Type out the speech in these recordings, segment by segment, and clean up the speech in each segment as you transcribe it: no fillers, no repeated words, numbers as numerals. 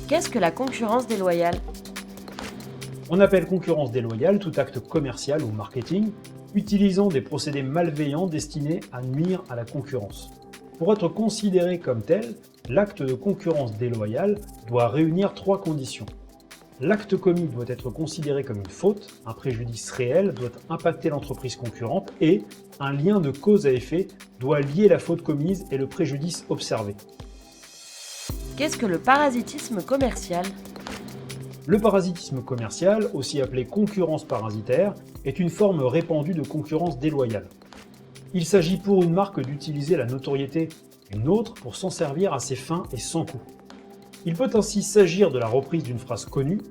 Qu'est-ce que la concurrence déloyale? On appelle concurrence déloyale tout acte commercial ou marketing utilisant des procédés malveillants destinés à nuire à la concurrence. Pour être considéré comme tel, l'acte de concurrence déloyale doit réunir 3 conditions. L'acte commis doit être considéré comme une faute, un préjudice réel doit impacter l'entreprise concurrente et un lien de cause à effet doit lier la faute commise et le préjudice observé. Qu'est-ce que le parasitisme commercial? Le parasitisme commercial, aussi appelé concurrence parasitaire, est une forme répandue de concurrence déloyale. Il s'agit pour une marque d'utiliser la notoriété d'une autre pour s'en servir à ses fins et sans coût. Il peut ainsi s'agir de la reprise d'une phrase connue,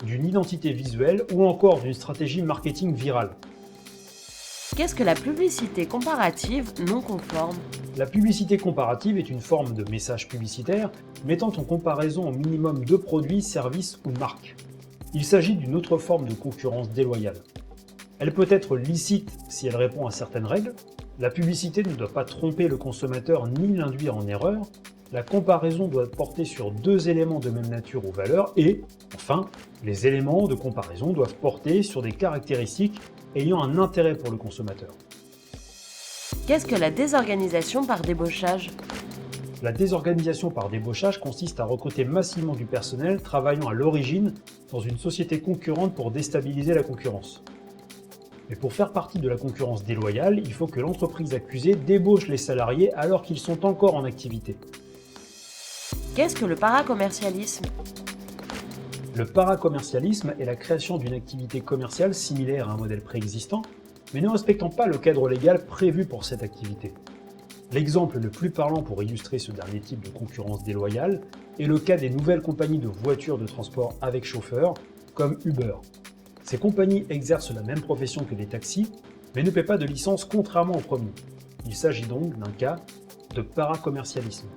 d'une identité visuelle ou encore d'une stratégie marketing virale. Qu'est-ce que la publicité comparative non conforme? La publicité comparative est une forme de message publicitaire mettant en comparaison au minimum 2 produits, services ou marques. Il s'agit d'une autre forme de concurrence déloyale. Elle peut être licite si elle répond à certaines règles. La publicité ne doit pas tromper le consommateur ni l'induire en erreur. La comparaison doit porter sur 2 éléments de même nature ou valeur et, enfin, les éléments de comparaison doivent porter sur des caractéristiques ayant un intérêt pour le consommateur. Qu'est-ce que la désorganisation par débauchage? La désorganisation par débauchage consiste à recruter massivement du personnel travaillant à l'origine dans une société concurrente pour déstabiliser la concurrence. Mais pour faire partie de la concurrence déloyale, il faut que l'entreprise accusée débauche les salariés alors qu'ils sont encore en activité. Qu'est-ce que le paracommercialisme? Le paracommercialisme est la création d'une activité commerciale similaire à un modèle préexistant, mais ne respectant pas le cadre légal prévu pour cette activité. L'exemple le plus parlant pour illustrer ce dernier type de concurrence déloyale est le cas des nouvelles compagnies de voitures de transport avec chauffeur, comme Uber. Ces compagnies exercent la même profession que les taxis, mais ne paient pas de licence contrairement au premier. Il s'agit donc d'un cas de paracommercialisme.